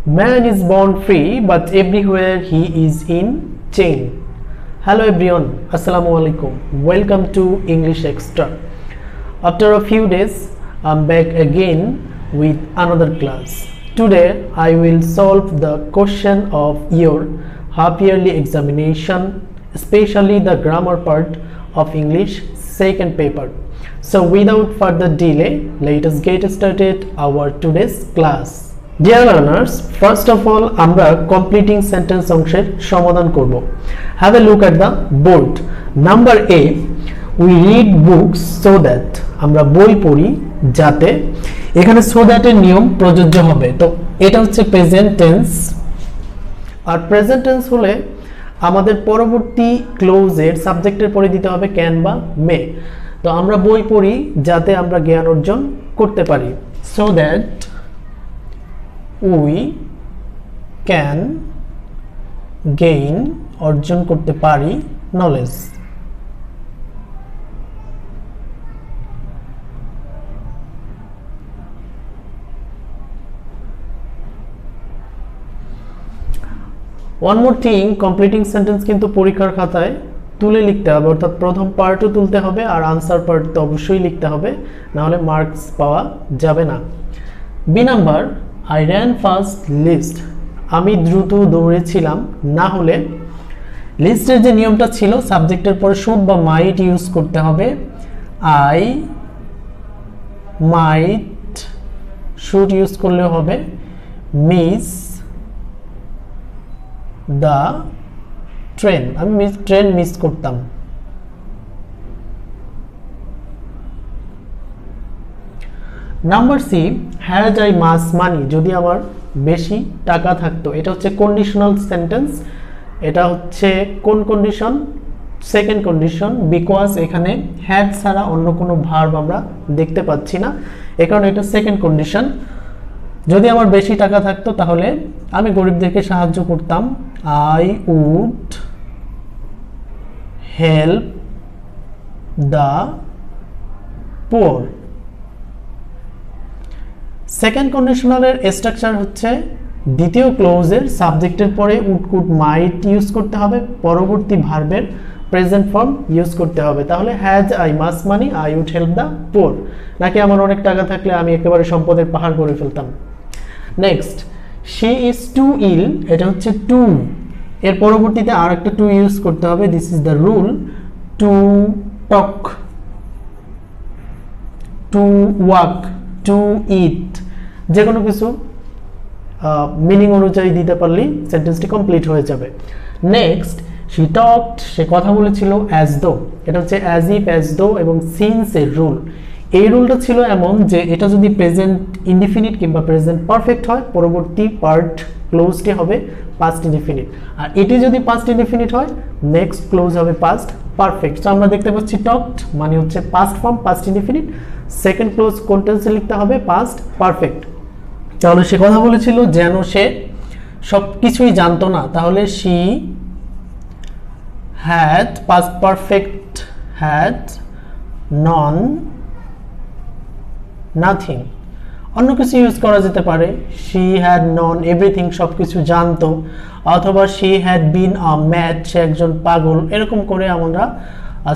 Man is born free, but everywhere he is in chain. Hello everyone, Assalamu alaikum. Welcome to English Extra. After a few days, I'm back again with another class. Today, I will solve the question of your half-yearly examination, especially the grammar part of English second paper. So without further delay, let us get started our today's class. Dear learners, first of all, আমরা completing sentence অংশের সমাধান করব. Have a look at the board. Number A, we read books so that, আমরা বই পড়ি যাতে, এখানে so that এর নিয়ম প্রযোজ্য হবে। তো এটা হচ্ছে প্রেজেন্ট টেন্স, আর প্রেজেন্ট টেন্স হলে আমাদের পরবর্তী ক্লোজের সাবজেক্টের পরে দিতে হবে ক্যান বা মে। তো আমরা বই পড়ি যাতে আমরা জ্ঞান অর্জন করতে পারি, so that we can gain, অর্জন করতে পারি, knowledge. One more thing, completing sentence কিন্তু পরীক্ষার খাতায় তুলে লিখতে হবে, অর্থাৎ প্রথম পার্টও তুলতে হবে আর আনসার পার্ট তো অবশ্যই লিখতে হবে, না হলে মার্কস পাওয়া যাবে না। B number, I ran fast list, আমি দ্রুত দৌড়েছিলাম, না হলে লিস্টের যে নিয়মটা ছিল সাবজেক্টের পরে শুড বা মাইট ইউজ করতে হবে। I might, শুড ইউজ করলেও হবে, মিস দ্য ট্রেন, আমি ট্রেন মিস করতাম। Number C, has I much মানি, যদি আমার বেশি টাকা থাকতো। এটা হচ্ছে কন্ডিশনাল সেন্টেন্স। এটা হচ্ছে কোন কন্ডিশন? সেকেন্ড কন্ডিশন, বিকজ এখানে হ্যাড ছাড়া অন্য কোনো ভার্ব আমরা দেখতে পাচ্ছি না, এ কারণে এটা সেকেন্ড কন্ডিশন। যদি আমার বেশি টাকা থাকতো তাহলে আমি গরিবদেরকে সাহায্য করতাম। I would help the poor. Second কন্ডিশনালের স্ট্রাকচার হচ্ছে দ্বিতীয় ক্লোজের সাবজেক্টের পরে উড কুড মাইট ইউজ করতে হবে, পরবর্তী ভার্বের প্রেজেন্ট ফর্ম ইউজ করতে হবে। তাহলে has I much money, I would help the poor, নাকি আমার অনেক টাকা থাকলে আমি একেবারে সম্পদের পাহাড় করে ফেলতাম। নেক্সট, শি ইজ টু ইল, এটা হচ্ছে টু, এর পরবর্তীতে আর একটা টু ইউজ করতে হবে। This is the rule, to talk, to walk, to eat, যে কোনো কিছু মিনিং অনুযায়ী দিতে পারলেই সেন্টেন্সটি কমপ্লিট হয়ে যাবে। নেক্সট, শি টকড, সে কথা বলেছিল, অ্যাজ দো, এটা হচ্ছে অ্যাজ ইফ, অ্যাজ দো এবং সিন্স এর রুল। এই রুলটা ছিল এমন যে এটা যদি প্রেজেন্ট ইনডিফিনিট কিংবা প্রেজেন্ট পারফেক্ট হয়, পরবর্তী পার্ট ক্লোজটি হবে পাস্ট ইনডিফিনিট, আর এটি যদি পাস্ট ইনডিফিনিট হয় নেক্সট ক্লোজ হবে পাস্ট পারফেক্ট। তো আমরা দেখতে পাচ্ছি টকড মানে হচ্ছে past form past indefinite, second close কোন টেন্সে লিখতে হবে? Past perfect. তাহলে সে কথা বলেছিল যেন সে সব কিছুই জানতো না, তাহলে she had, past perfect had known nothing. অন্য কিছু ইউজ করা যেতে পারে, শি হ্যাড নন এভরিথিং, সব কিছু জানতো, অথবা she had been a mad, সে একজন পাগল। এরকম করে আমরা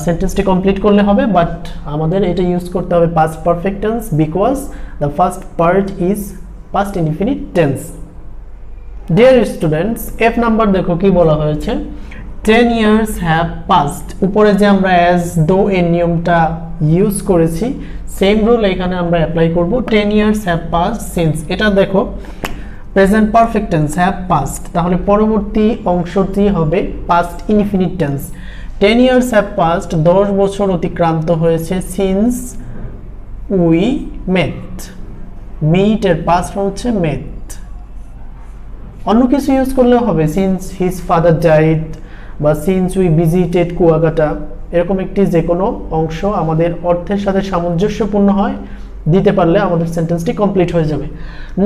সেন্টেন্সটি কমপ্লিট করলে হবে, বাট আমাদের এটা ইউজ করতে হবে past perfect tense, because the first part is past indefinite tense. Dear students, F number দেখো কি বলা হয়েছে, 10 years have passed, উপরে যে আমরা অ্যাজ দো এর নিয়মটা ইউজ করেছি সেম রুল এখানে আমরা অ্যাপ্লাই করব। 10 years have passed since, এটা দেখো present perfect tense, have passed, তাহলে পরবর্তী অংশটি হবে past indefinite tense. 10 years have passed, 10 বছর অতিক্রান্ত হয়েছে, since we met, meet এর পাস্ট ফর্ম হচ্ছে met। অন্য কিছু ইউজ করলেও হবে, since his father died বা since we visited কুয়াকাটা, এরকম একটি যে কোনো অংশ আমাদের অর্থের সাথে সামঞ্জস্যপূর্ণ হয় দিতে পারলে আমাদের সেন্টেন্সটি কমপ্লিট হয়ে যাবে।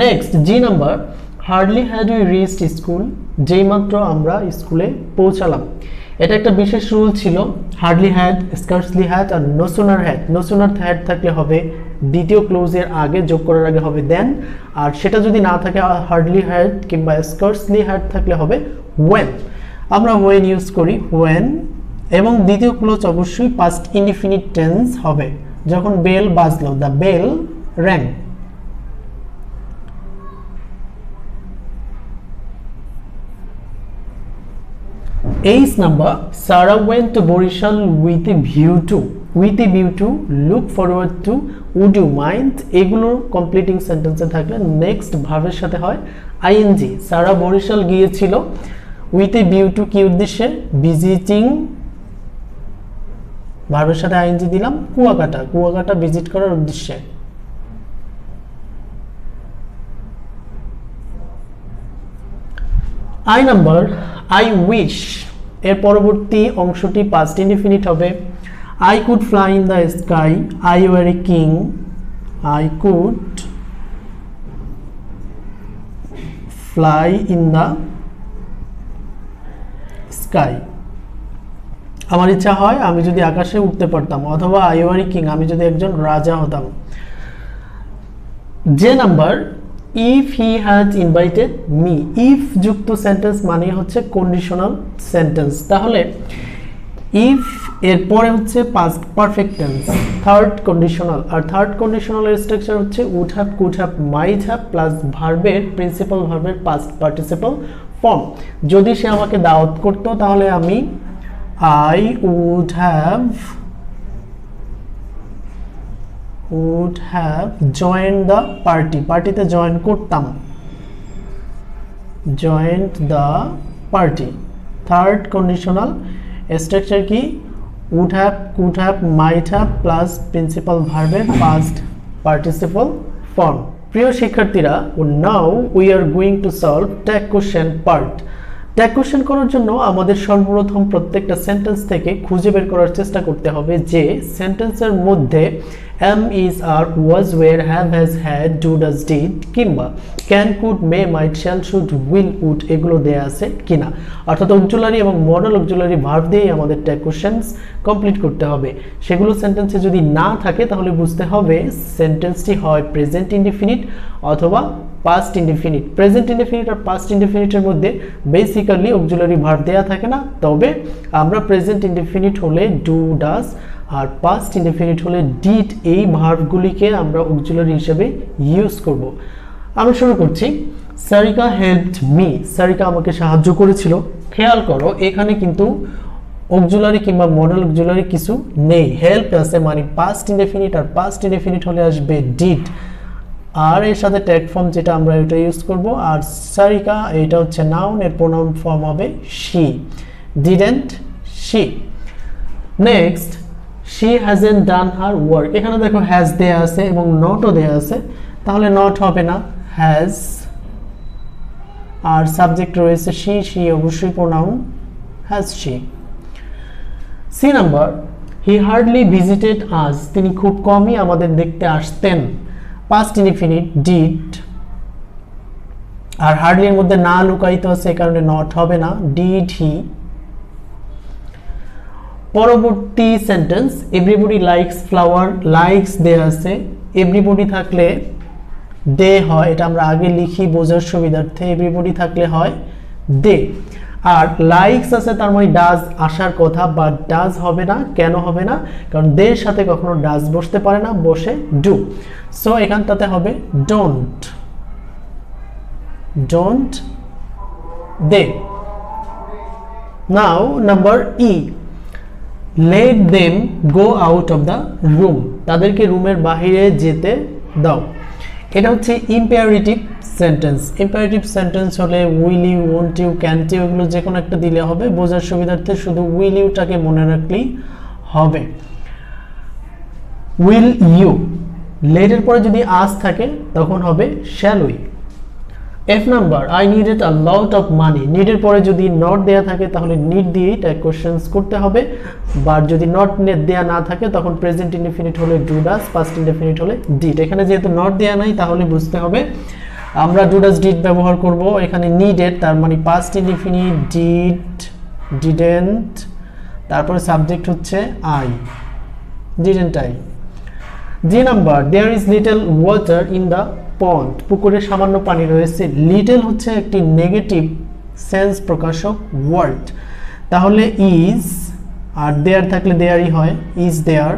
Next, G number, hardly had we reached school, যেই মাত্র আমরা স্কুলে পৌঁছালাম। এটা একটা বিশেষ রুল ছিল, হার্ডলি হ্যাড, স্কার্সলি হ্যাড আর no sooner had. No sooner had থাকলে হবে দ্বিতীয় ক্লোজের আগে, যোগ করার আগে হবে দেন, আর সেটা যদি না থাকে হার্ডলি হ্যাড কিংবা স্কার্সলি হ্যাড থাকলে হবে ওয়েন। আমরা ওয়েন ইউজ করি, ওয়েন, এবং দ্বিতীয় ক্লোজ অবশ্যই পাস্ট ইনডিফিনিট টেন্স হবে। যখন বেল বাজলো, the bell rang. 8 number, Sarah went to Borishal with a view to look forward to, would you mind, এগুলো কমপ্লিটিং সেন্টেন্সে থাকলে নেক্সট ভার্বের সাথে হয় আইএনজি। সারা বরিশাল গিয়েছিল উইথ এ ভিউ টু, কি উদ্দেশ্যে, ভিজিটিং, ভার্বের সাথে আইএনজি দিলাম, কুয়াকাটা ভিজিট করার উদ্দেশ্যে। আই নাম্বার, আই উইশ এর পরবর্তী অংশটি পাস্ট ইনডিফিনিট হবে। I could fly in the sky, I were a king, I could fly in the sky, আমার ইচ্ছা হয় আমি যদি আকাশে উঠতে পারতাম, অথবা আই ওয়ার এ কিং, আমি যদি একজন রাজা হতাম। যে number, if he has invited me, if যুক্ত সেন্টেন্স মানে হচ্ছে কন্ডিশনাল সেন্টেন্স। তাহলে ইফ এর পরে হচ্ছে past perfect tense, third conditional, আর থার্ড কন্ডিশনালের স্ট্রাকচার হচ্ছে would have, could have, might have plus ভার্বের প্রিন্সিপাল ভার্বের পাস্ট পার্টিসিপল ফর্ম। যদি সে আমাকে দাওয়াত করতো তাহলে আমি I would have joined the party, পার্টিতে জয়েন করতাম, joined the party। Third conditional structure কি, would have, could have, might have plus principal ভার্বের পাস্ট পার্টিসিপল ফর্ম। প্রিয় শিক্ষার্থীরা, now we are going to solve tag question part. Tag question করার জন্য আমাদের সর্বপ্রথম প্রত্যেকটা সেন্টেন্স থেকে খুঁজে বের করার চেষ্টা করতে হবে যে সেন্টেন্সের মধ্যে am, is, are, was, were, have, has, had, do, does, did কিংবা can, could, may, might, shall, should, will, would এগুলো দেয়া আছে কিনা। অর্থাৎ অক্সিলারি এবং মডেল অক্সিলারি ভার্ব দিয়ে আমাদের ট্যাগ কোশ্চেনস কমপ্লিট করতে হবে। সেগুলো সেন্টেন্সে যদি না থাকে তাহলে বুঝতে হবে সেন্টেন্সটি হয় প্রেজেন্ট ইনডিফিনিট অথবা পাস্ট ইনডিফিনিট। প্রেজেন্ট ইনডিফিনিট আর পাস্ট ইনডিফিনিটের মধ্যে বেসিক্যালি অক্সিলারি ভার্ব দেয়া থাকে না, তবে আমরা প্রেজেন্ট ইনডিফিনিট হলে ডু, ডাজ আর পাস্ট ইনডিফিনিট হলে ডিড, এই ভার্বগুলিকে আমরা অক্সিলারি হিসেবে ইউজ করব। আমি শুরু করছি। সারিকা হেল্পড মি, সারিকা আমাকে সাহায্য করেছিল। খেয়াল করো এখানে কিন্তু অক্সিলারি কিংবা মডেল অক্সিলারি কিছু নেই, হেল্প আছে, মানে পাস্ট ইনডিফিনিট, আর পাস্ট ইনডিফিনিট হলে আসবে ডিড, আর এর সাথে ট্যাগ ফর্ম যেটা আমরা এটা ইউজ করব। আর সারিকা এটা হচ্ছে নাউন, এর প্রোনাউন ফর্ম হবে she, didn't she. Next, she hasn't done her work, এখানে দেখো has দেয়া আছে এবং নটও দেয়া আছে, তাহলে নট হবে না, has, আর সাবজেক্ট রয়েছে she অবশ্যই pronoun has she। C number, he hardly visited us, তিনি খুব কমই আমাদের দেখতে আসতেন, পাস্ট ইনডিফিনিট ডিড, আর হার্ডলি এর মধ্যে না লুকায়িত আছে এই কারণে নট হবে না, ডিড হি। পরবর্তী sentence, everybody likes flower, likes দেয়া আছে, এভরিবডি থাকলে দে হয়, এটা আমরা আগে লিখি বোঝার সুবিধার্থে, এভরিবডি থাকলে হয় দে। আর লাইকস আছে তার মানে ডাজ আসার কথা, বা ডাজ হবে না। কেন হবে না? কারণ দে এর সাথে কখনো ডাজ বসতে পারে না, বসে ডু। সো এখানটাতে হবে don't, don't they. Now number E, let them go out of the room, তাদেরকে রুমের বাইরে যেতে দাও। এটা হচ্ছে ইম্পারেটিভ সেন্টেন্স। ইম্পারেটিভ সেন্টেন্স হলে will you, won't you, can't you এগুলো যে কোনো একটা দিলে হবে, বোঝার সুবিধার্থে শুধু উইল ইউটাকে মনে রাখলেই হবে। উইল ইউ, লেটের পরে যদি আস থাকে তখন হবে shall we. F number, I needed a lot of money, নিডের পরে যদি নট দেয়া থাকে তাহলে নিড দিয়েই ট্যাগ কোশ্চেনস করতে হবে, বা যদি নট দেয়া না থাকে তখন প্রেজেন্ট ইনডিফিনিট হলে ডু, ডাজ, পাস্ট ইনডিফিনিট হলে ডিড। এখানে যেহেতু নট দেয়া নাই তাহলে বুঝতে হবে আমরা ডু, ডাজ, ডিড ব্যবহার করব। এখানে নিডেড তার মানে পাস্ট ইনডিফিনিট ডিড ডিডেন্ট, তারপরে সাবজেক্ট হচ্ছে I, didn't I. G number, there is little water in the pond, পুকুরে সামান্য পানি রয়েছে। লিটল হচ্ছে একটি নেগেটিভ সেন্স প্রকাশক ওয়ার্ড, তাহলে ইজ আর দেয়ার থাকলে দেয়ারই হয়, is there.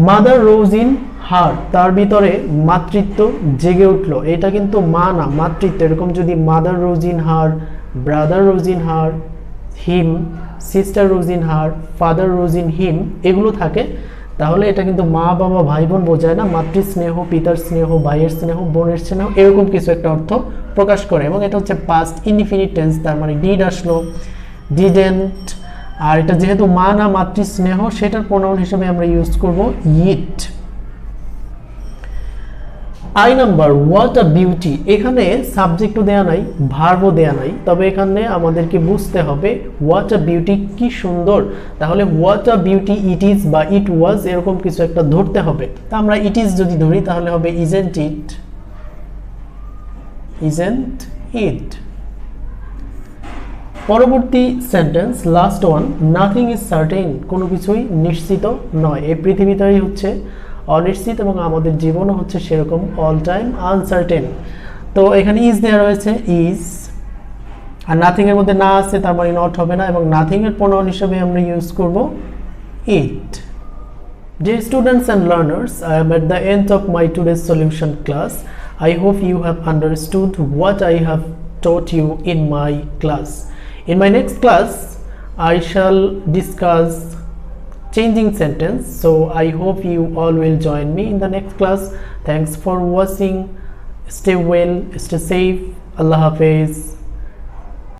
Mother rose in heart, তার ভিতরে মাতৃত্ব জেগে উঠলো। এটা কিন্তু মা না, মাতৃত্ব। এরকম যদি mother rose in her, brother rose in her, him, sister rose in her, father rose in him এগুলো থাকে, তাহলে এটা কিন্তু মা বাবা ভাই বোন বোঝায় না, মাতৃ স্নেহ, পিতার স্নেহ, ভাইয়ের স্নেহ, বোনের স্নেহ এরকম কিছু একটা অর্থ প্রকাশ করে। এবং এটা হচ্ছে পাস্ট ইনডিফিনিট টেন্স, তার মানে ডিড আসলো, ডিডেন্ট। আর এটা যেহেতু মা না মাতৃ স্নেহ, সেটার প্রোনাউন হিসেবে আমরা ইউজ করব it. I number, what a beauty, এখানে সাবজেক্টও দেয়া নাই, ভার্বও দেয়া নাই, তবে এখানে আমাদেরকে বুঝতে হবে হোয়াট আ বিউটি, কি সুন্দর। তাহলে what a beauty it is বা ইট ওয়াজ এরকম কিছু একটা ধরতে হবে। তা আমরা ইট ইজ যদি ধরি তাহলে হবে ইজেন্ট ইট, ইজেন্ট ইট। পরবর্তী sentence, last one, nothing is certain, কোনো কিছুই নিশ্চিত নয়। এই পৃথিবীটাই হচ্ছে অনিশ্চিত এবং আমাদের জীবনও হচ্ছে সেরকম, অল টাইম আনসার্টেন। তো এখানে ইজ দেওয়া রয়েছে, ইজ, আর নাথিং এর মধ্যে না আছে, তার মানে নট হবে না, এবং নাথিং এর প্রোনাউন হিসেবে আমরা ইউজ করব ইট। Dear students and learners, I am at the end of my today's solution class. I hope you have understood what I have taught you in my class. In my next class, I shall discuss changing sentence, so I hope you all will join me in the next class. Thanks for watching. Stay well, stay safe. Allah Hafiz.